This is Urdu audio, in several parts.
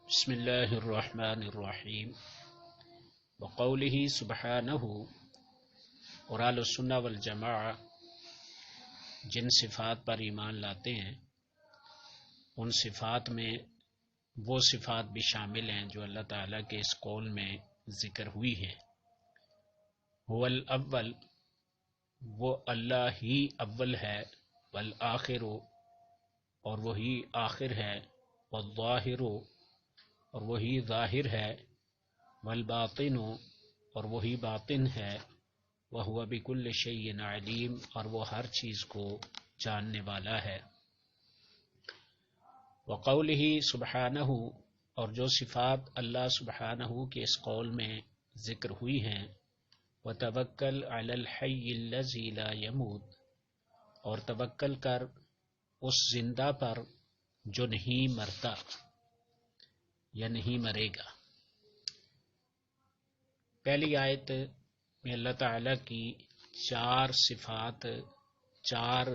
بسم اللہ الرحمن الرحیم وقولہ سبحانہ، اور اہل السنہ والجماعہ جن صفات پر ایمان لاتے ہیں ان صفات میں وہ صفات بھی شامل ہیں جو اللہ تعالیٰ کے اس قول میں ذکر ہوئی ہیں۔ هو الاول، وہ اللہ ہی اول ہے، والآخر، اور وہی آخر ہے، والظاہر، اور وہی ظاہر ہے، والباطن، اور وہی باطن ہے، وہو بکل شیء علیم، اور وہ ہر چیز کو جاننے والا ہے۔ وقولہ سبحانہ، اور جو صفات اللہ سبحانہ کے اس قول میں ذکر ہوئی ہیں، وتوکل علی الحی الذی لا یموت، اور توکل کر اس زندہ پر جو نہیں مرتا یا نہیں مرے گا۔ پہلی آیت میں اللہ تعالیٰ کی چار صفات، چار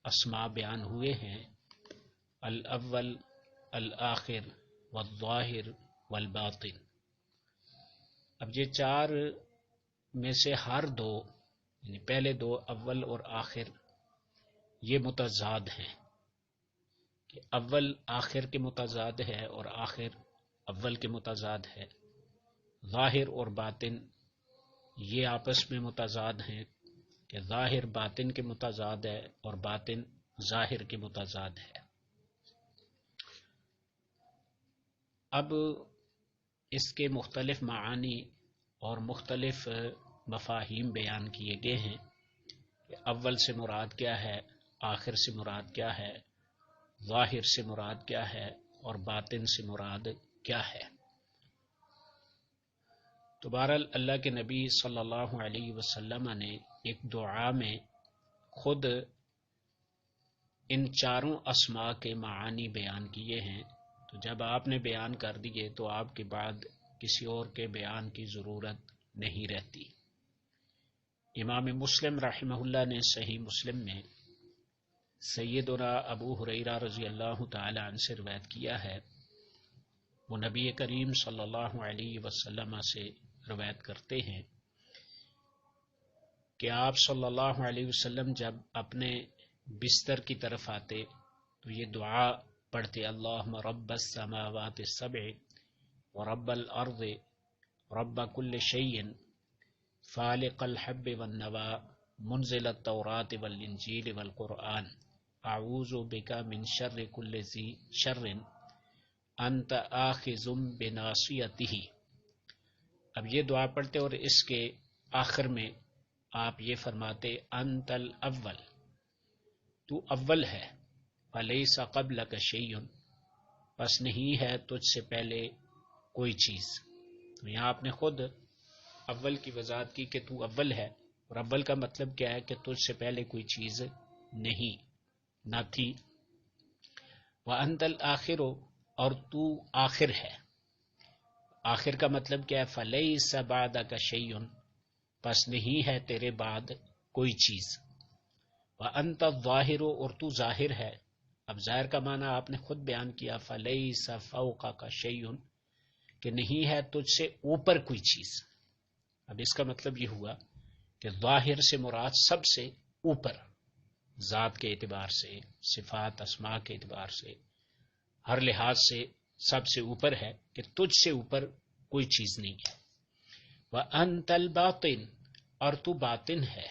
اسماء بیان ہوئے ہیں، الاول، الآخر، والظاہر، والباطن۔ اب یہ چار میں سے ہر دو، یعنی پہلے دو اول اور آخر، یہ متضاد ہیں، کہ اول آخر کے متضاد ہے اور آخر اول کے متضاد ہے۔ ظاہر اور باطن یہ آپس میں متضاد ہیں، کہ ظاہر باطن کے متضاد ہے اور باطن ظاہر کے متضاد ہے۔ اب اس کے مختلف معانی اور مختلف مفاہیم بیان کیے گئے ہیں، کہ اول سے مراد کیا ہے، آخر سے مراد کیا ہے، ظاہر سے مراد کیا ہے، اور باطن سے مراد کیا ہے۔ تو بہرحال اللہ کے نبی صلی اللہ علیہ وسلم نے ایک دعا میں خود ان چاروں اسماء کے معانی بیان کیے ہیں، تو جب آپ نے بیان کر دیے تو آپ کے بعد کسی اور کے بیان کی ضرورت نہیں رہتی۔ امام مسلم رحمہ اللہ نے صحیح مسلم میں سیدنا ابو ہریرہ رضی اللہ تعالی عنہ سے روایت کیا ہے، وہ نبی کریم صلی اللہ علیہ وسلم سے روایت کرتے ہیں کہ آپ صلی اللہ علیہ وسلم جب اپنے بستر کی طرف آتے تو یہ دعا پڑھتے، اللہم رب السماوات السبع ورب الارض رب کل شیء فالق الحب والنوا منزل التوراة والانجیل والقرآن اعوذ بک من شر کل ذی شر انت آخذ بناصیتہ۔ اب یہ دعا پڑھتے اور اس کے آخر میں آپ یہ فرماتے، انت الاول، تو اول ہے، فلیس قبلک شیء، پس نہیں ہے تجھ سے پہلے کوئی چیز۔ تو یہاں آپ نے خود اول کی وضاحت کی کہ تو اول ہے، اور اول کا مطلب کیا ہے کہ تجھ سے پہلے کوئی چیز نہیں، نہ تھی۔ وانت الآخر، اور تو آخر ہے۔ آخر کا مطلب کیا ہے، فلیس بعدک شیء، پس نہیں ہے تیرے بعد کوئی چیز۔ وانت الظاہر، اور تو ظاہر ہے۔ اب ظاہر کا معنی آپ نے خود بیان کیا، فلیس فوقک شیء، کہ نہیں ہے تجھ سے اوپر کوئی چیز۔ اب اس کا مطلب یہ ہوا کہ ظاہر سے مراد سب سے اوپر، ذات کے اعتبار سے، صفات اسماء کے اعتبار سے، ہر لحاظ سے سب سے اوپر ہے، کہ تجھ سے اوپر کوئی چیز نہیں ہے۔ وَأَنْتَ الْبَاطِنُ، اور تو باطن ہے۔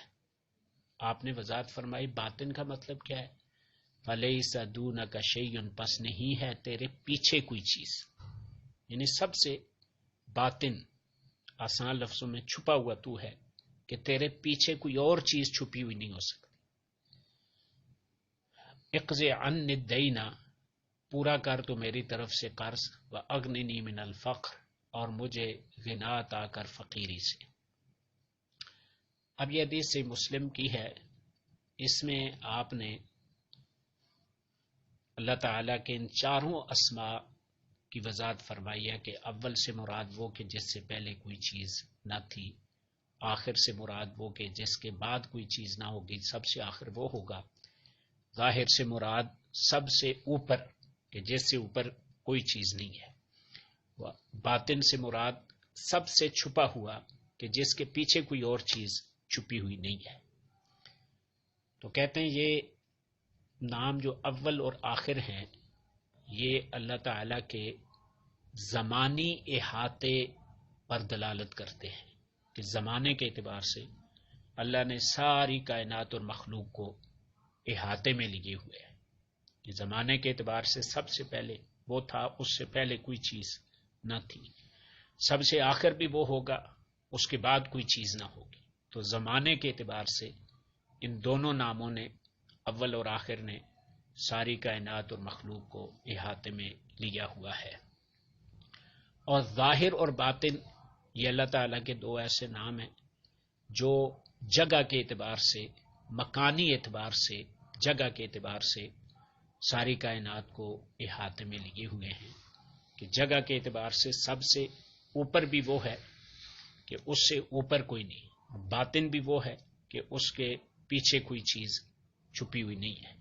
آپ نے وضاحت فرمائی باطن کا مطلب کیا ہے، فَلَيْسَ دُونَكَ شَيْءٌ، پس نہیں ہے تیرے پیچھے کوئی چیز، یعنی سب سے باطن، آسان لفظوں میں چھپا ہوا تو ہے، کہ تیرے پیچھے کوئی اور چیز چھپی ہوئی نہیں ہو سکتی۔ اقضِ عَنِّ الدَّيْنَ، پورا کر تو میری طرف سے قرض، وَأَغْنِنِي مِنَ الْفَقْرِ، اور مجھے غنا عطا کر فقیری سے۔ اب یہ حدیث سے مسلم کی ہے، اس میں آپ نے اللہ تعالیٰ کے ان چاروں اسماء کی وضاحت فرمائی ہے، کہ اول سے مراد وہ کہ جس سے پہلے کوئی چیز نہ تھی، آخر سے مراد وہ کہ جس کے بعد کوئی چیز نہ ہوگی، سب سے آخر وہ ہوگا، ظاہر سے مراد سب سے اوپر، کہ جس سے اوپر کوئی چیز نہیں ہے۔ باطن سے مراد سب سے چھپا ہوا کہ جس کے پیچھے کوئی اور چیز چھپی ہوئی نہیں ہے۔ تو کہتے ہیں یہ نام جو اول اور آخر ہیں یہ اللہ تعالی کے زمانی احاطے پر دلالت کرتے ہیں کہ زمانے کے اعتبار سے اللہ نے ساری کائنات اور مخلوق کو احاطے میں لیے ہوئے ہیں۔ کہ زمانے کے اعتبار سے سب سے پہلے وہ تھا، اس سے پہلے کوئی چیز نہ تھی، سب سے آخر بھی وہ ہوگا، اس کے بعد کوئی چیز نہ ہوگی۔ تو زمانے کے اعتبار سے ان دونوں ناموں نے، اول اور آخر نے، ساری کائنات اور مخلوق کو احاطے میں لیا ہوا ہے۔ اور ظاہر اور باطن یہ اللہ تعالیٰ کے دو ایسے نام ہیں جو جگہ کے اعتبار سے، مکانی اعتبار سے، جگہ کے اعتبار سے ساری کائنات کو احاطے میں لیے ہوئے ہیں۔ کہ جگہ کے اعتبار سے سب سے اوپر بھی وہ ہے کہ اس سے اوپر کوئی نہیں، باطن بھی وہ ہے کہ اس کے پیچھے کوئی چیز چھپی ہوئی نہیں ہے۔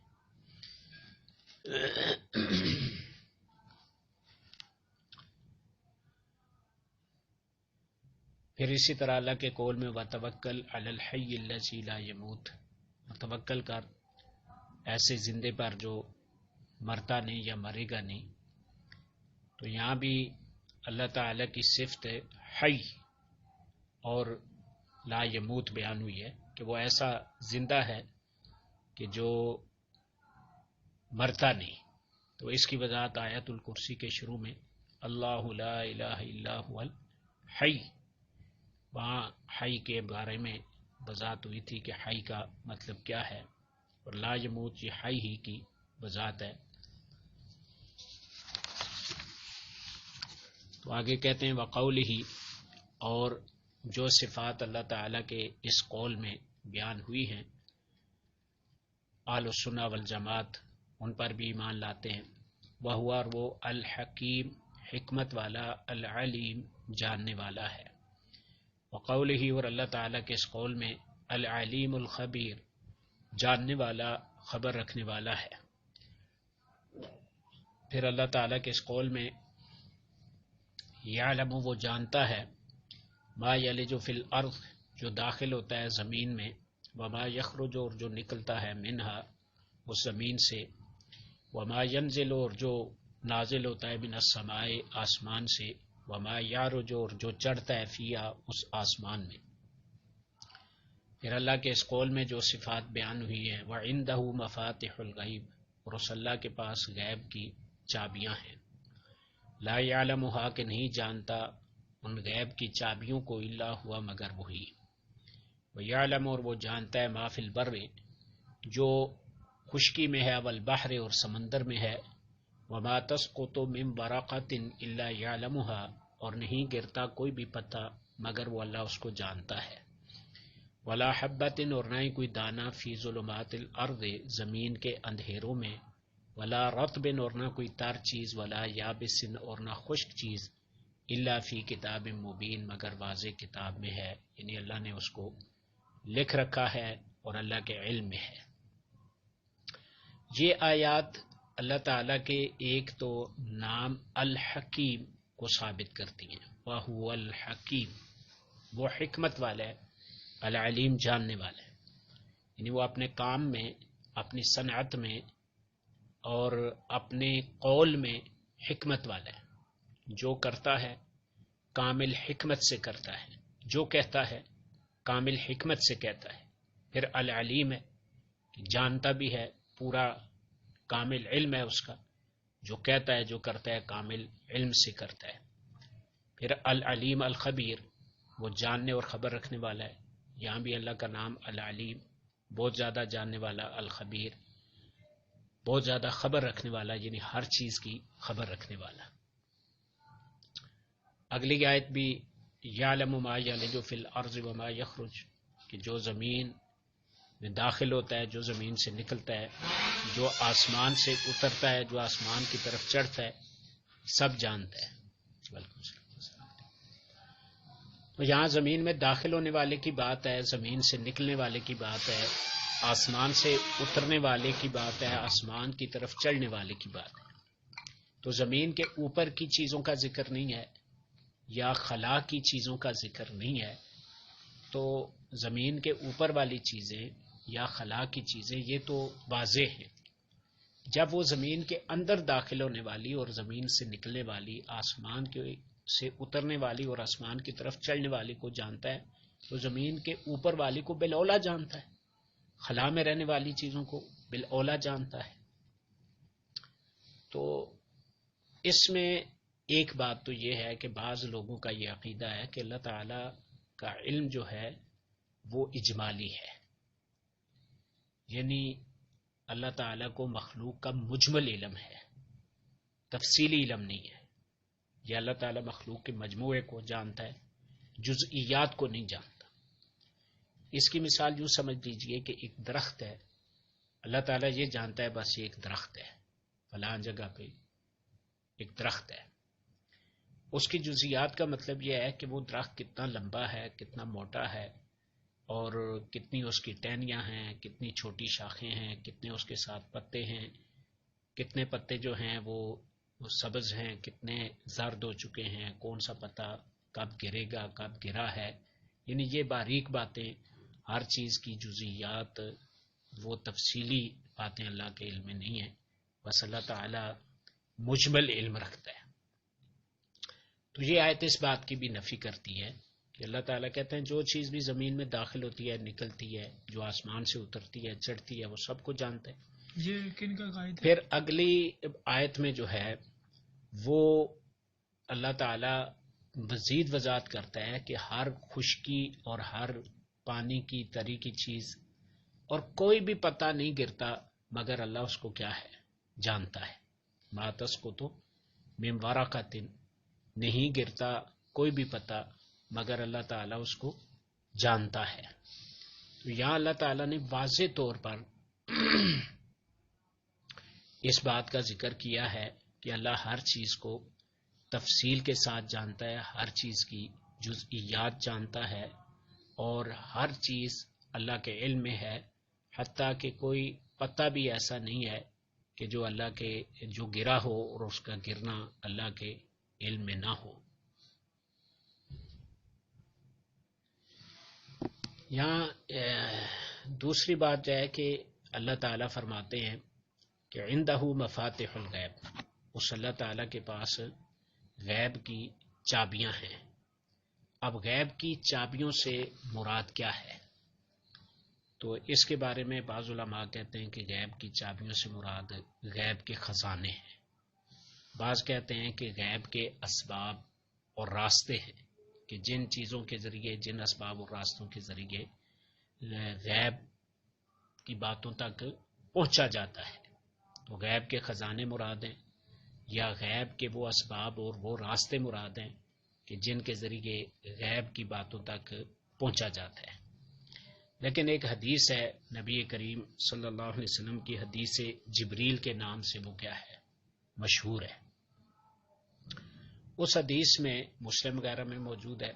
پھر اسی طرح اللہ کے قول میں وَتَوَكَّلْ عَلَى الْحَيِّ الَّذِي لَا يَمُوتُ، توکل کر ایسے زندے پر جو مرتا نہیں یا مرے گا نہیں۔ تو یہاں بھی اللہ تعالیٰ کی صفت حی اور لا یموت بیان ہوئی ہے کہ وہ ایسا زندہ ہے کہ جو مرتا نہیں۔ تو اس کی وضاحت آیت الکرسی کے شروع میں اللہ لا الہ الا هو الحی، وہاں حی کے بارے میں وضاحت ہوئی تھی کہ حی کا مطلب کیا ہے، اور لا یموت یہ حی ہی کی وضاحت ہے۔ تو آگے کہتے ہیں وقولہ، اور جو صفات اللہ تعالیٰ کے اس قول میں بیان ہوئی ہیں اہل السنہ والجماعت ان پر بھی ایمان لاتے ہیں۔ وہ الحکیم، حکمت والا، العلیم، جاننے والا ہے۔ وقولہ، اور اللہ تعالیٰ کے اس قول میں العلیم الخبیر، جاننے والا، خبر رکھنے والا ہے۔ پھر اللہ تعالیٰ کے اس قول میں یعلم، وہ جانتا ہے، ما یلج فی الارض، جو داخل ہوتا ہے زمین میں، وما یخرج، اور جو نکلتا ہے منہا، اس زمین سے، وما ینزل، اور جو نازل ہوتا ہے من السماء، آسمان سے، وما یعرج، اور جو چڑھتا ہے فیہا، اس آسمان میں۔ پھر اللہ کے اس قول میں جو صفات بیان ہوئی ہیں وَعِندَهُ مَفَاتِحُ الْغَیْبِ، اور اس اللہ کے پاس غیب کی چابیاں ہیں۔ لا یعلمها، کہ نہیں جانتا ان غیب کی چابیوں کو، الا ہوا، مگر وہی۔ وَیعلم، اور وہ جانتا ہے ما فی البر، جو خشکی میں ہے، والبحر، اور سمندر میں ہے، وما تسقط من ورقۃ الا یعلمها، اور نہیں گرتا کوئی بھی پتا مگر وہ اللہ اس کو جانتا ہے۔ ولا حبۃ، اور نہ ہی کوئی دانہ، فی ظلمات الارض، زمین کے اندھیروں میں، ولا رطب، اور نہ کوئی تر چیز، ولا یابس، اور نہ خشک چیز، الا فی کتاب مبین، مگر واضح کتاب میں ہے، یعنی اللہ نے اس کو لکھ رکھا ہے اور اللہ کے علم میں ہے۔ یہ آیات اللہ تعالیٰ کے ایک تو نام الحکیم کو ثابت کرتی ہیں، وَهُوَ الحکیم، وہ حکمت والا ہے، العلیم، جاننے والا ہے، یعنی وہ اپنے کام میں، اپنی صنعت میں اور اپنے قول میں حکمت والا ہے۔ جو کرتا ہے کامل حکمت سے کرتا ہے، جو کہتا ہے کامل حکمت سے کہتا ہے۔ پھر العلیم ہے، جانتا بھی ہے، پورا کامل علم ہے اس کا، جو کہتا ہے جو کرتا ہے کامل علم سے کرتا ہے۔ پھر العلیم الخبیر، وہ جاننے اور خبر رکھنے والا ہے۔ یہاں بھی اللہ کا نام العلیم، بہت زیادہ جاننے والا، الخبیر، بہت زیادہ خبر رکھنے والا، یعنی ہر چیز کی خبر رکھنے والا۔ اگلی آیت بھی یعلم ما یلج فی الارض وما یخرج، کہ جو زمین میں داخل ہوتا ہے، جو زمین سے نکلتا ہے، جو آسمان سے اترتا ہے، جو آسمان کی طرف چڑھتا ہے، سب جانتا ہے۔ تو یہاں زمین میں داخل ہونے والے کی بات ہے، زمین سے نکلنے والے کی بات ہے، آسمان سے اترنے والے کی بات ہے، آسمان کی طرف چڑھنے والے کی بات ہے۔ تو زمین کے اوپر کی چیزوں کا ذکر نہیں ہے یا خلا کی چیزوں کا ذکر نہیں ہے، تو زمین کے اوپر والی چیزیں یا خلا کی چیزیں یہ تو واضح ہیں۔ جب وہ زمین کے اندر داخل ہونے والی اور زمین سے نکلنے والی، آسمان سے اترنے والی اور آسمان کی طرف چلنے والی کو جانتا ہے، تو زمین کے اوپر والی کو بالاولیٰ جانتا ہے، خلا میں رہنے والی چیزوں کو بالاولیٰ جانتا ہے۔ تو اس میں ایک بات تو یہ ہے کہ بعض لوگوں کا یہ عقیدہ ہے کہ اللہ تعالی کا علم جو ہے وہ اجمالی ہے، یعنی اللہ تعالیٰ کو مخلوق کا مجمل علم ہے، تفصیلی علم نہیں ہے۔ یہ اللہ تعالیٰ مخلوق کے مجموعے کو جانتا ہے، جزئیات کو نہیں جانتا۔ اس کی مثال یوں سمجھ لیجئے کہ ایک درخت ہے، اللہ تعالیٰ یہ جانتا ہے بس یہ ایک درخت ہے، فلاں جگہ پہ ایک درخت ہے۔ اس کی جزئیات کا مطلب یہ ہے کہ وہ درخت کتنا لمبا ہے، کتنا موٹا ہے، اور کتنی اس کی ٹہنیاں ہیں، کتنی چھوٹی شاخیں ہیں، کتنے اس کے ساتھ پتے ہیں، کتنے پتے جو ہیں وہ سبز ہیں، کتنے زرد ہو چکے ہیں، کون سا پتا کب گرے گا، کب گرا ہے۔ یعنی یہ باریک باتیں، ہر چیز کی جزئیات، وہ تفصیلی باتیں اللہ کے علم میں نہیں ہیں، بس اللہ تعالی مجمل علم رکھتا ہے۔ تو یہ آیت اس بات کی بھی نفی کرتی ہے کہ اللہ تعالیٰ کہتے ہیں جو چیز بھی زمین میں داخل ہوتی ہے، نکلتی ہے، جو آسمان سے اترتی ہے، چڑھتی ہے، وہ سب کو جانتا ہے۔ یہ کن کا قائد ہے؟ پھر اگلی آیت میں جو ہے وہ اللہ تعالیٰ مزید وضاحت کرتا ہے کہ ہر خشکی اور ہر پانی کی تری کی چیز اور کوئی بھی پتہ نہیں گرتا مگر اللہ اس کو کیا ہے، جانتا ہے۔ ما تسقط من ورقۃ، نہیں گرتا کوئی بھی پتہ مگر اللہ تعالیٰ اس کو جانتا ہے۔ تو یہاں اللہ تعالیٰ نے واضح طور پر اس بات کا ذکر کیا ہے کہ اللہ ہر چیز کو تفصیل کے ساتھ جانتا ہے، ہر چیز کی جزئیات جانتا ہے، اور ہر چیز اللہ کے علم میں ہے، حتیٰ کہ کوئی پتہ بھی ایسا نہیں ہے کہ جو اللہ کے جو گرا ہو اور اس کا گرنا اللہ کے علم میں نہ ہو۔ یہاں دوسری بات ہے کہ اللہ تعالیٰ فرماتے ہیں کہ عندہ مفاتح الغیب، اس اللہ تعالیٰ کے پاس غیب کی چابیاں ہیں۔ اب غیب کی چابیوں سے مراد کیا ہے؟ تو اس کے بارے میں بعض علماء کہتے ہیں کہ غیب کی چابیوں سے مراد غیب کے خزانے ہیں، بعض کہتے ہیں کہ غیب کے اسباب اور راستے ہیں، کہ جن چیزوں کے ذریعے، جن اسباب اور راستوں کے ذریعے غیب کی باتوں تک پہنچا جاتا ہے، تو غیب کے خزانے مراد ہیں، یا غیب کے وہ اسباب اور وہ راستے مراد ہیں کہ جن کے ذریعے غیب کی باتوں تک پہنچا جاتا ہے۔ لیکن ایک حدیث ہے نبی کریم صلی اللہ علیہ وسلم کی، حدیث جبریل کے نام سے وہ کیا ہے، مشہور ہے۔ اس حدیث میں مسلم وغیرہ میں موجود ہے،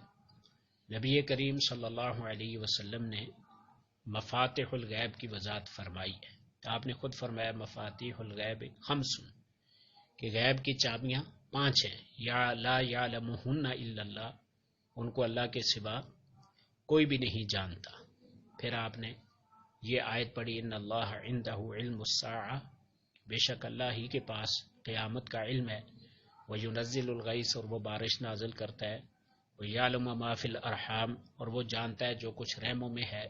نبی کریم صلی اللہ علیہ وسلم نے مفاتح الغیب کی وضاحت فرمائی ہے۔ آپ نے خود فرمایا مفاتیح الغیب خمس، کہ غیب کی چابیاں 5 ہیں، یا لا یعلمہن الا اللہ، ان کو اللہ کے سوا کوئی بھی نہیں جانتا۔ پھر آپ نے یہ آیت پڑھی ان اللہ عندہ علم الساعہ، بے شک اللہ ہی کے پاس قیامت کا علم ہے، وینزل الغیث، اور وہ بارش نازل کرتا ہے، ویعلم ما فی الارحام، اور وہ جانتا ہے جو کچھ رحموں میں ہے،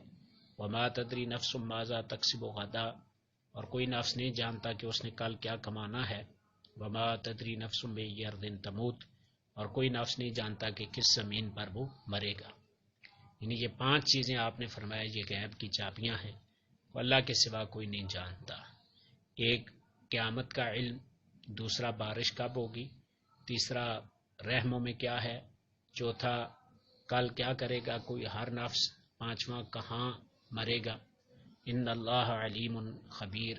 وما تدری نفس ماذا تکسب غدا، اور کوئی نفس نہیں جانتا کہ اس نے کل کیا کمانا ہے، وما تدری نفس بأی ارض تموت، اور کوئی نفس نہیں جانتا کہ کس زمین پر وہ مرے گا۔ یعنی یہ 5 چیزیں آپ نے فرمایا یہ غیب کی چابیاں ہیں، وہ اللہ کے سوا کوئی نہیں جانتا۔ ایک قیامت کا علم، دوسرا بارش کب ہوگی، تیسرا رحموں میں کیا ہے، چوتھا کل کیا کرے گا کوئی ہر نفس، پانچواں کہاں مرے گا۔ ان اللہ علیم خبیر،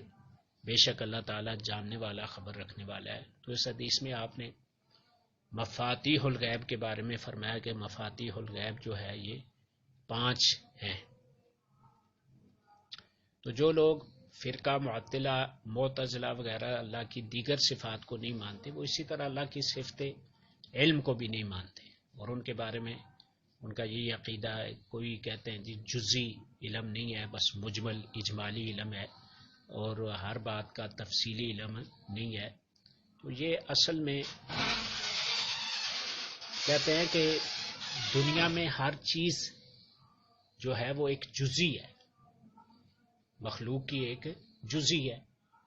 بے شک اللہ تعالیٰ جاننے والا، خبر رکھنے والا ہے۔ تو اس حدیث میں آپ نے مفاتیح الغیب کے بارے میں فرمایا کہ مفاتیح الغیب جو ہے یہ 5 ہیں۔ تو جو لوگ فرقہ معطلہ معتزلہ وغیرہ اللہ کی دیگر صفات کو نہیں مانتے، وہ اسی طرح اللہ کی صفت علم کو بھی نہیں مانتے، اور ان کے بارے میں ان کا یہی عقیدہ ہے. کوئی کہتے ہیں جی جزئی علم نہیں ہے، بس مجمل اجمالی علم ہے، اور ہر بات کا تفصیلی علم نہیں ہے. تو یہ اصل میں کہتے ہیں کہ دنیا میں ہر چیز جو ہے وہ ایک جزئی ہے، مخلوق کی ایک جزئی ہے.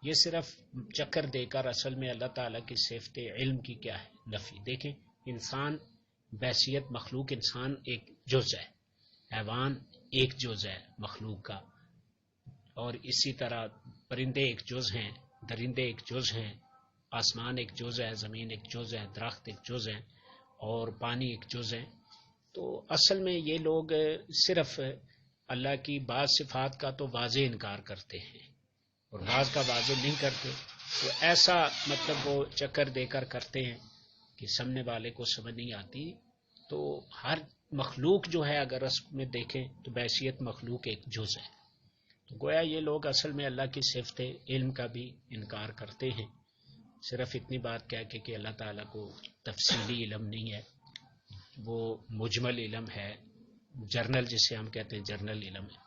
یہ صرف چکر دے کر اصل میں اللہ تعالیٰ کی صفت علم کی کیا ہے نفی. دیکھیں انسان بحیثیت مخلوق انسان ایک جز ہے، حیوان ایک جز ہے مخلوق کا، اور اسی طرح پرندے ایک جز ہیں، درندے ایک جز ہیں، آسمان ایک جز ہے، زمین ایک جز ہے، درخت ایک جز ہے، اور پانی ایک جز ہے. تو اصل میں یہ لوگ صرف اللہ کی بعض صفات کا تو واضح انکار کرتے ہیں اور بعض کا واضح نہیں کرتے. تو ایسا مطلب وہ چکر دے کر کرتے ہیں کہ سامنے والے کو سمجھ نہیں آتی. تو ہر مخلوق جو ہے اگر اس میں دیکھیں تو بحیثیت مخلوق ایک جز ہے. تو گویا یہ لوگ اصل میں اللہ کی صفت علم کا بھی انکار کرتے ہیں، صرف اتنی بات کہہ کے کہ اللہ تعالیٰ کو تفصیلی علم نہیں ہے، وہ مجمل علم ہے، جرنل جسے ہم کہتے ہیں جرنل علم ہے.